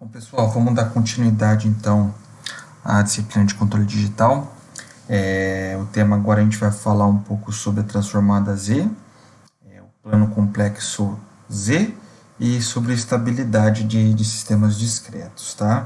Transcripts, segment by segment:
Bom, pessoal, vamos dar continuidade então à disciplina de controle digital. O tema agora a gente vai falar um pouco sobre a transformada Z, o plano complexo Z e sobre estabilidade de sistemas discretos, tá?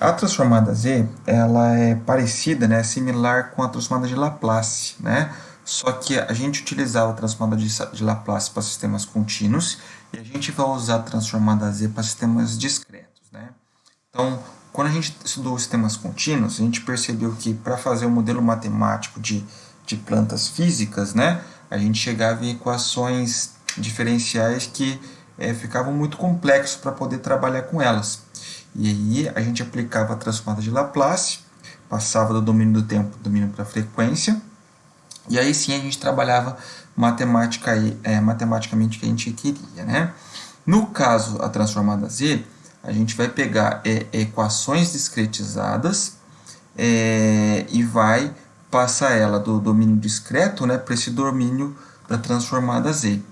A transformada Z, ela é parecida, né, similar com a transformada de Laplace, né? Só que a gente utilizava a transformada de Laplace para sistemas contínuos e a gente vai usar a transformada Z para sistemas discretos, né? Então, quando a gente estudou sistemas contínuos, a gente percebeu que para fazer o modelo matemático de plantas físicas, né, a gente chegava em equações diferenciais que ficavam muito complexos para poder trabalhar com elas. E aí a gente aplicava a transformada de Laplace, passava do domínio do tempo para o domínio para a frequência, e aí sim a gente trabalhava matematicamente o que a gente queria, né? No caso, a transformada Z, a gente vai pegar equações discretizadas e vai passar ela do domínio discreto, né, para esse domínio da transformada Z.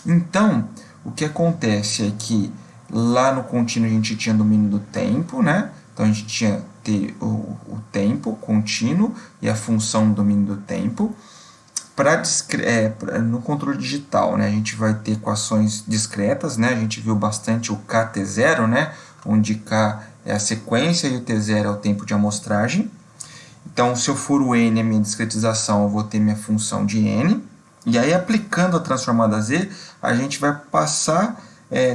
Então, o que acontece é que lá no contínuo a gente tinha domínio do tempo, né? Então a gente tinha o tempo contínuo e a função no domínio do tempo. No controle digital, né, a gente vai ter equações discretas, né, a gente viu bastante o KT0, né, onde K é a sequência e o T0 é o tempo de amostragem. Então, se eu for o N, a minha discretização, eu vou ter minha função de N. E aí, aplicando a transformada Z, a gente vai passar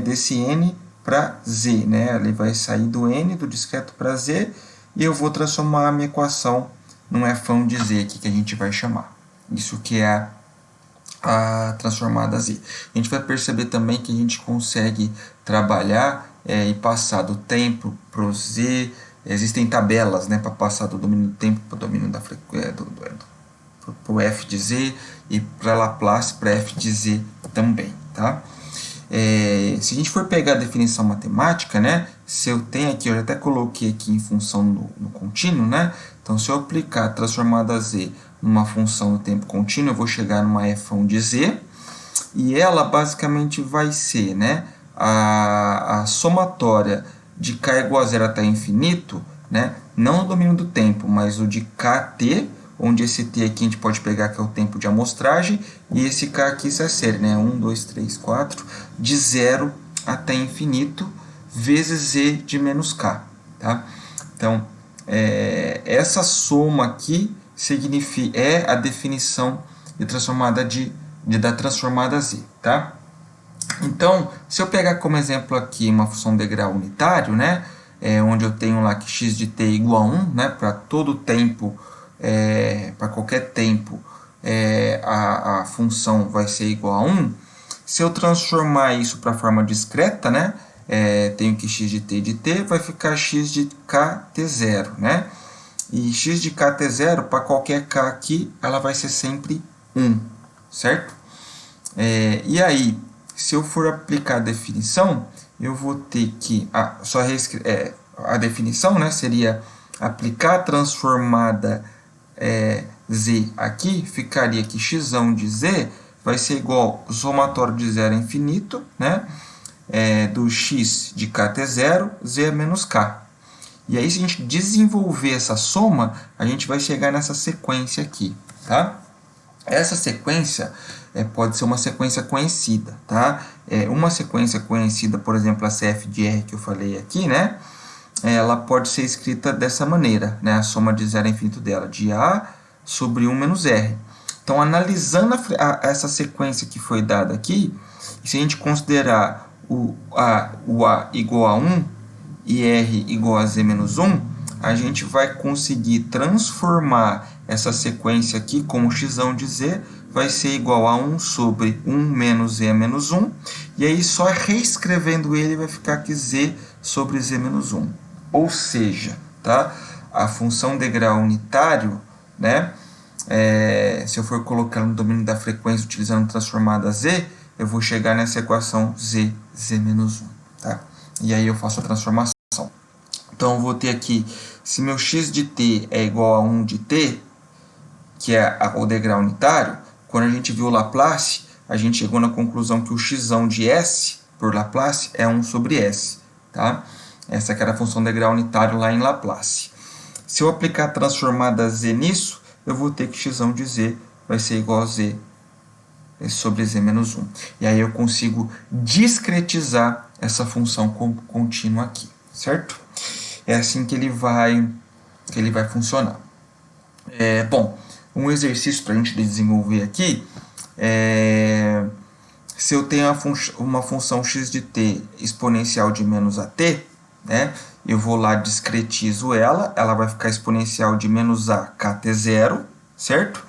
desse N para Z, né? Ele vai sair do N, do discreto para Z, e eu vou transformar a minha equação num fão de Z, aqui, que a gente vai chamar. Isso que é a transformada Z. A gente vai perceber também que a gente consegue trabalhar e passar do tempo para o Z. Existem tabelas, né, para passar do domínio do tempo para o domínio da frequência, para o f de Z, e para Laplace para f de Z também, tá? Se a gente for pegar a definição matemática, né, se eu tenho aqui, eu já até coloquei aqui em função no contínuo, né? Então, se eu aplicar a transformada Z numa função no tempo contínuo, eu vou chegar numa fão de Z, e ela basicamente vai ser, né, a somatória de k igual a zero até infinito, né, não no domínio do tempo, mas o de kt, onde esse t aqui a gente pode pegar que é o tempo de amostragem, e esse k aqui isso é série, né, 1, 2, 3, 4, de 0 até infinito, vezes z de menos k. Tá? Então, essa soma aqui é a definição de transformada da transformada Z. Tá? Então, se eu pegar como exemplo aqui uma função de grau unitário, né, onde eu tenho lá que x de t é igual a 1, né, para todo tempo, para qualquer tempo, a função vai ser igual a 1. Se eu transformar isso para a forma discreta, né, tenho que x de t vai ficar x de kt0, né? E x de kt0, para qualquer k aqui, ela vai ser sempre 1, certo? E aí, se eu for aplicar a definição, eu vou ter que... a definição, né, seria aplicar a transformada z aqui, ficaria que x de z vai ser igual ao somatório de 0 a infinito, né, do x de kt0, z menos k. E aí, se a gente desenvolver essa soma, a gente vai chegar nessa sequência aqui, tá? Essa sequência pode ser uma sequência conhecida, tá? Uma sequência conhecida, por exemplo, a CF de R que eu falei aqui, né? Ela pode ser escrita dessa maneira, né? A soma de 0 a infinito dela, de A sobre 1 menos R. Então, analisando essa sequência que foi dada aqui, se a gente considerar o A igual a 1 e R igual a Z menos 1, a gente vai conseguir transformar essa sequência aqui como x de Z vai ser igual a 1 sobre 1 menos Z menos 1, e aí só reescrevendo ele vai ficar aqui Z sobre Z menos 1. Ou seja, tá? A função de grau unitário, né? Se eu for colocar no domínio da frequência utilizando transformada Z, eu vou chegar nessa equação Z menos 1. Tá? E aí eu faço a transformação. Então, eu vou ter aqui, se meu x de t é igual a 1 de t, que é o degrau unitário, quando a gente viu o Laplace, a gente chegou na conclusão que o x de s, por Laplace é 1 sobre S, tá? Essa que era a função de grau unitário lá em Laplace. Se eu aplicar a transformada z nisso, eu vou ter que x de z vai ser igual a z sobre z menos 1. E aí eu consigo discretizar essa função contínua aqui, certo? É assim que ele vai funcionar. Bom, um exercício para a gente desenvolver aqui é... Se eu tenho uma função x de t exponencial de menos a t, né, eu vou lá, discretizo ela vai ficar exponencial de menos a kt0, certo?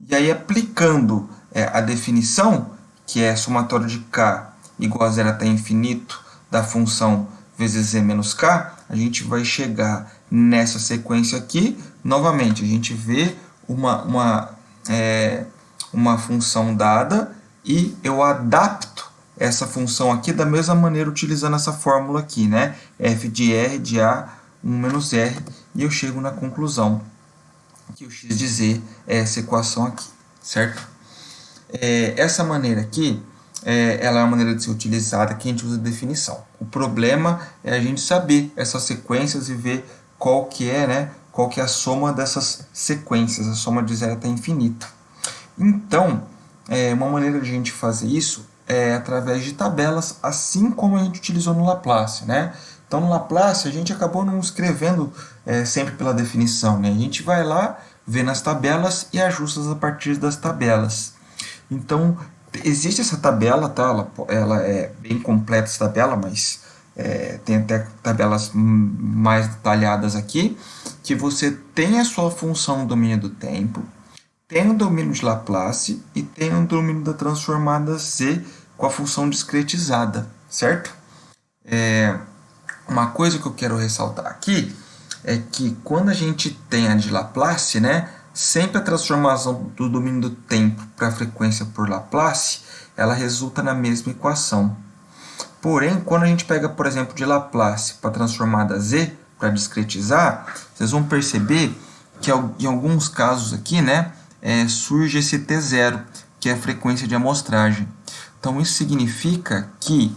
E aí, aplicando a definição, que é somatório de k igual a zero até infinito da função vezes z menos k, a gente vai chegar nessa sequência aqui. Novamente, a gente vê uma função dada e eu adapto essa função aqui da mesma maneira utilizando essa fórmula aqui, né? f de r de a 1 menos r, e eu chego na conclusão que o x de z é essa equação aqui, certo? Essa maneira aqui, ela é uma maneira de ser utilizada que a gente usa a definição. O problema é a gente saber essas sequências e ver qual que é, né? Qual que é a soma dessas sequências, a soma de zero até infinito. Então, uma maneira de a gente fazer isso é através de tabelas, assim como a gente utilizou no Laplace, né? Então, no Laplace, a gente acabou não escrevendo sempre pela definição, né? A gente vai lá, vê nas tabelas e ajusta a partir das tabelas. Então, existe essa tabela, tá? Ela é bem completa, essa tabela, mas tem até tabelas mais detalhadas aqui, que você tem a sua função no domínio do tempo, tem o domínio de Laplace e tem o domínio da transformada z com a função discretizada, certo? Uma coisa que eu quero ressaltar aqui é que quando a gente tem a de Laplace, né, sempre a transformação do domínio do tempo para a frequência por Laplace, ela resulta na mesma equação. Porém, quando a gente pega, por exemplo, de Laplace para a transformada z, para discretizar, vocês vão perceber que em alguns casos aqui, né, surge esse t0, que é a frequência de amostragem. Então, isso significa que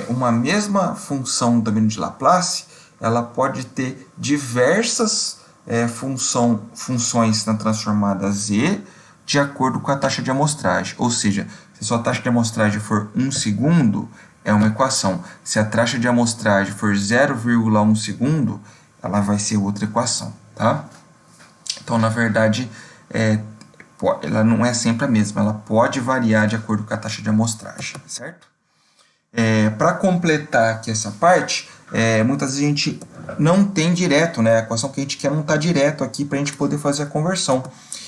uma mesma função do domínio de Laplace, ela pode ter diversas funções na transformada z de acordo com a taxa de amostragem. Ou seja, se a sua taxa de amostragem for 1 segundo, é uma equação. Se a taxa de amostragem for 0,1 segundo, ela vai ser outra equação, tá? Então, na verdade, ela não é sempre a mesma, ela pode variar de acordo com a taxa de amostragem, certo? Para completar aqui essa parte, muitas vezes a gente não tem direto, né? A equação que a gente quer não está direto aqui para a gente poder fazer a conversão.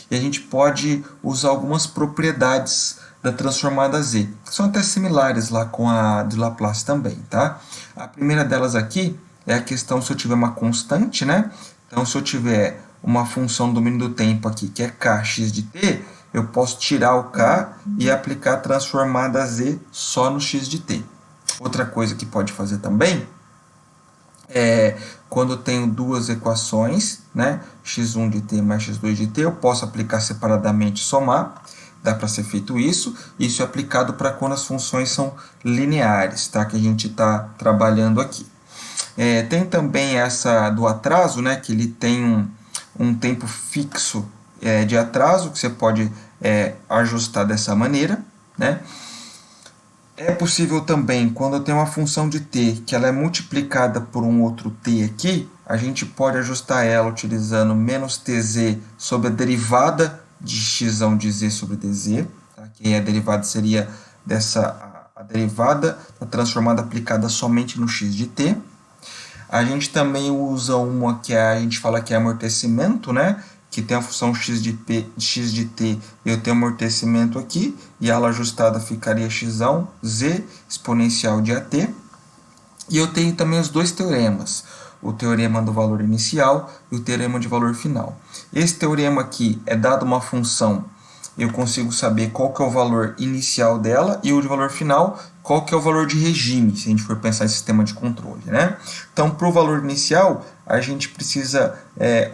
E a gente pode usar algumas propriedades da transformada z, que são até similares lá com a de Laplace também, tá? A primeira delas aqui é a questão se eu tiver uma constante, né? Então, se eu tiver uma função do domínio do tempo aqui, que é kx de t, eu posso tirar o k e aplicar a transformada z só no x de t. Outra coisa que pode fazer também é quando eu tenho duas equações, né, x1 de t mais x2 de t, eu posso aplicar separadamente e somar. Dá para ser feito isso. Isso é aplicado para quando as funções são lineares, tá? Que a gente está trabalhando aqui. Tem também essa do atraso, né? Que ele tem um tempo fixo de atraso, que você pode ajustar dessa maneira, né? É possível também, quando eu tenho uma função de t, que ela é multiplicada por um outro t aqui, a gente pode ajustar ela utilizando menos tz sobre a derivada de x de z sobre dz, tá? Que a derivada seria a derivada da transformada aplicada somente no x de t. A gente também usa uma que a gente fala que é amortecimento, né? Que tem a função x de t, eu tenho amortecimento aqui, e ela ajustada ficaria x z exponencial de at. E eu tenho também os dois teoremas, o teorema do valor inicial e o teorema de valor final. Esse teorema aqui é dado uma função, eu consigo saber qual que é o valor inicial dela, e o de valor final, qual que é o valor de regime, se a gente for pensar em sistema de controle, né? Então, para o valor inicial, a gente precisa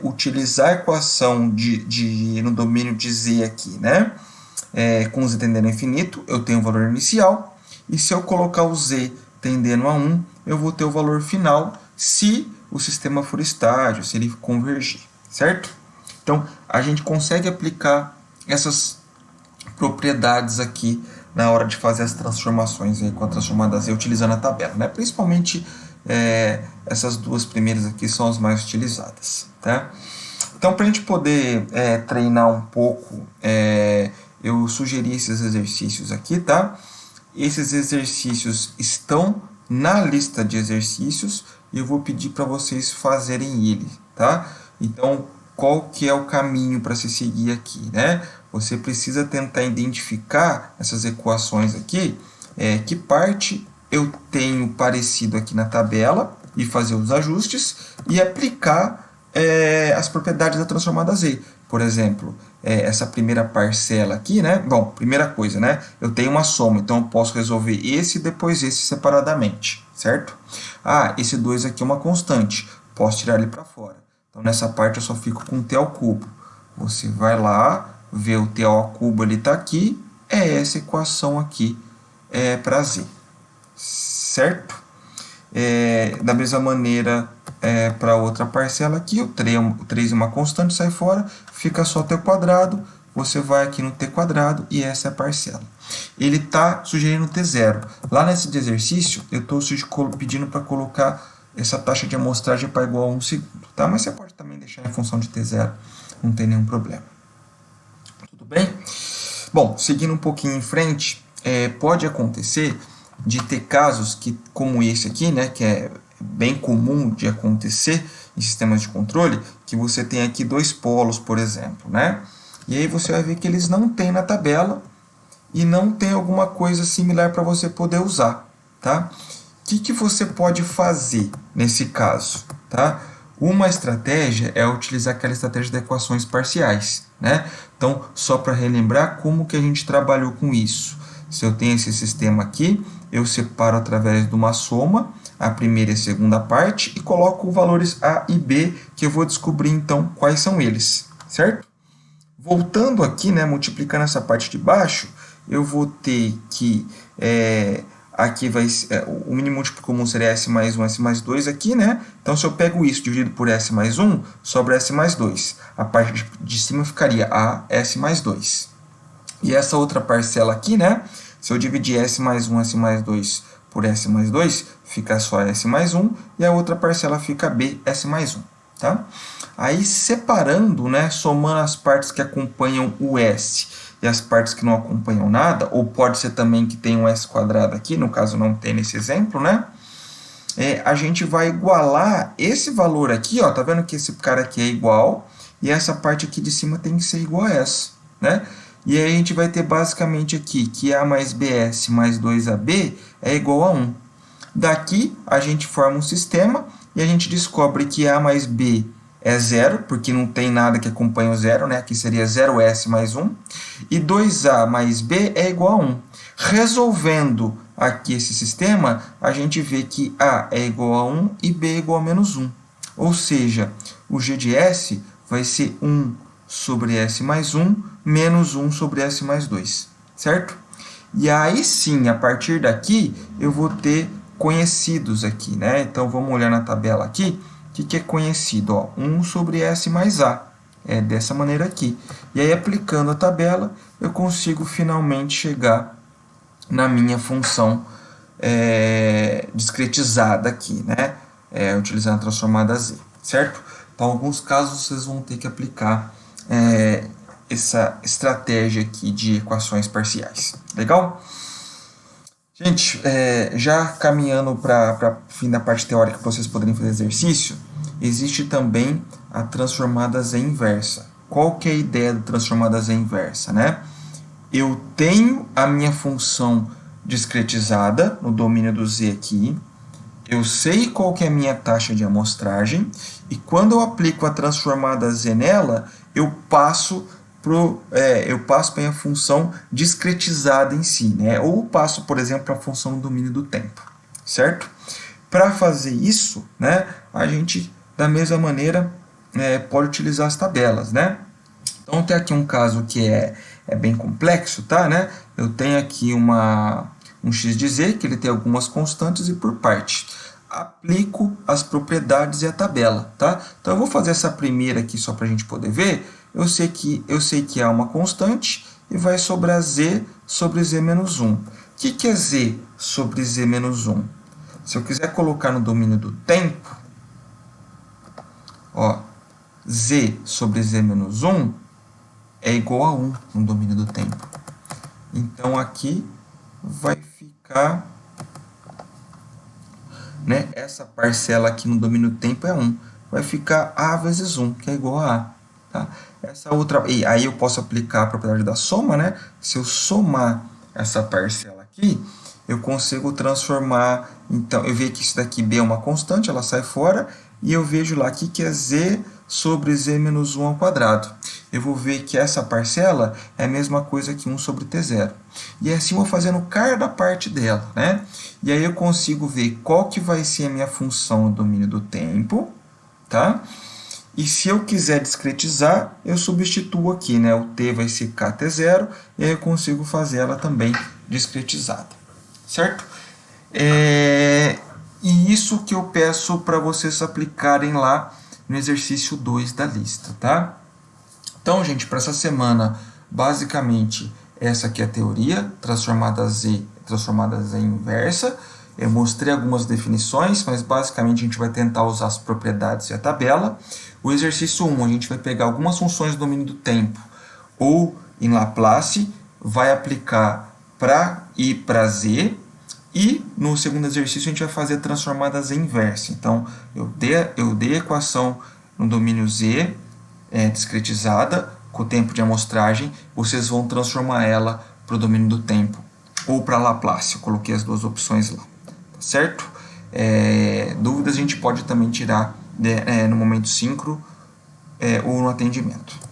utilizar a equação no domínio de z aqui, né? Com z tendendo a infinito, eu tenho o valor inicial, e se eu colocar o z tendendo a 1, eu vou ter o valor final se o sistema for estágio, se ele convergir, certo? Então, a gente consegue aplicar essas propriedades aqui na hora de fazer as transformações aí com a transformada z utilizando a tabela, né? Principalmente essas duas primeiras aqui são as mais utilizadas, tá? Então, para a gente poder treinar um pouco, eu sugeri esses exercícios aqui, tá? Esses exercícios estão na lista de exercícios e eu vou pedir para vocês fazerem ele, tá? Então, qual que é o caminho para se seguir aqui, né? Você precisa tentar identificar essas equações aqui, que parte eu tenho parecido aqui na tabela e fazer os ajustes e aplicar as propriedades da transformada z. Por exemplo, essa primeira parcela aqui, né? Bom, primeira coisa, né? Eu tenho uma soma, então eu posso resolver esse e depois esse separadamente, certo? Ah, esse 2 aqui é uma constante, posso tirar ele para fora. Então, nessa parte eu só fico com t ao cubo. Você vai lá, vê o t ao cubo, ele está aqui, é essa equação aqui para z, certo? Da mesma maneira, para outra parcela aqui, o 3 é uma constante, sai fora, fica só t quadrado, você vai aqui no t quadrado e essa é a parcela. Ele está sugerindo t0. Lá nesse exercício, eu estou pedindo para colocar essa taxa de amostragem para igual a 1 segundo, tá? Mas você pode também deixar em função de t0, não tem nenhum problema. Tudo bem? Bom, seguindo um pouquinho em frente, pode acontecer de ter casos como esse aqui, né, que é bem comum de acontecer em sistemas de controle, que você tem aqui dois polos, por exemplo, né? E aí você vai ver que eles não têm na tabela e não tem alguma coisa similar para você poder usar, tá? O que você pode fazer nesse caso, tá? Uma estratégia é utilizar aquela estratégia de equações parciais, né? Então, só para relembrar como que a gente trabalhou com isso. Se eu tenho esse sistema aqui, eu separo através de uma soma, a primeira e a segunda parte, e coloco valores A e B, que eu vou descobrir, então, quais são eles, certo? Voltando aqui, né, multiplicando essa parte de baixo, eu vou ter que, aqui vai o mínimo múltiplo comum seria S mais 1, S mais 2 aqui, né? Então, se eu pego isso dividido por S mais 1, sobra S mais 2. A parte de cima ficaria A, S mais 2. E essa outra parcela aqui, né? Se eu dividir S mais 1, S mais 2 por S mais 2, fica só S mais 1, e a outra parcela fica B, S mais 1, tá? Aí, separando, né, somando as partes que acompanham o S e as partes que não acompanham nada, ou pode ser também que tem um S quadrado aqui, no caso não tem nesse exemplo, né? A gente vai igualar esse valor aqui, ó, tá vendo que esse cara aqui é igual, e essa parte aqui de cima tem que ser igual a essa, né? E aí a gente vai ter basicamente aqui que A mais BS mais 2AB é igual a 1. Daqui a gente forma um sistema e a gente descobre que A mais B é 0, porque não tem nada que acompanhe o 0, né? Aqui seria 0S mais 1. E 2A mais B é igual a 1. Resolvendo aqui esse sistema, a gente vê que A é igual a 1 e B é igual a menos 1. Ou seja, o G de S vai ser 1 sobre S mais 1 menos 1 sobre S mais 2, certo? E aí sim, a partir daqui, eu vou ter conhecidos aqui, né? Então, vamos olhar na tabela aqui. O que é conhecido? Ó, 1 sobre S mais A. É dessa maneira aqui. E aí, aplicando a tabela, eu consigo finalmente chegar na minha função discretizada aqui, né? Utilizando a transformada Z, certo? Então, em alguns casos, vocês vão ter que aplicar essa estratégia aqui de equações parciais. Legal? Gente, já caminhando para o fim da parte teórica para vocês poderem fazer exercício, existe também a transformada Z inversa. Qual que é a ideia da transformada Z inversa, né? Eu tenho a minha função discretizada no domínio do Z aqui, eu sei qual que é a minha taxa de amostragem, e quando eu aplico a transformada Z nela, eu passo para a minha função discretizada em si, né? Ou passo, por exemplo, para a função do domínio do tempo, certo? Para fazer isso, né, a gente, da mesma maneira, pode utilizar as tabelas, né? Então, tem aqui um caso que é bem complexo, tá, né? Eu tenho aqui um um x de z, que ele tem algumas constantes, e por parte. Aplico as propriedades e a tabela, tá? Então, eu vou fazer essa primeira aqui só para a gente poder ver. Eu sei que há uma constante e vai sobrar z sobre z menos 1. O que é z sobre z menos 1? Se eu quiser colocar no domínio do tempo, ó, z sobre z menos 1 é igual a 1 no domínio do tempo. Então, aqui vai ficar, né, essa parcela aqui no domínio do tempo é 1. Vai ficar a vezes 1, que é igual a a. Tá? Essa outra, e aí eu posso aplicar a propriedade da soma, né? Se eu somar essa parcela aqui, eu consigo transformar. Então, eu vejo que isso daqui b é uma constante, ela sai fora, e eu vejo lá aqui que é z sobre z menos 1 ao quadrado. Eu vou ver que essa parcela é a mesma coisa que 1 sobre t0. E assim eu vou fazendo cada parte dela, né? E aí eu consigo ver qual que vai ser a minha função no domínio do tempo, tá? E se eu quiser discretizar, eu substituo aqui, né? O t vai ser kt0, e aí eu consigo fazer ela também discretizada, certo? E isso que eu peço para vocês aplicarem lá no exercício 2 da lista, tá? Então, gente, para essa semana, basicamente, essa aqui é a teoria, transformada z inversa. Eu mostrei algumas definições, mas basicamente a gente vai tentar usar as propriedades e a tabela. O exercício 1, a gente vai pegar algumas funções do domínio do tempo ou em Laplace, vai aplicar para i para z, e no segundo exercício a gente vai fazer transformadas em inversa. Então, eu dei a equação no domínio z, discretizada, com o tempo de amostragem, vocês vão transformar ela para o domínio do tempo ou para Laplace. Eu coloquei as duas opções lá, tá certo? Dúvidas a gente pode também tirar no momento síncrono ou no atendimento.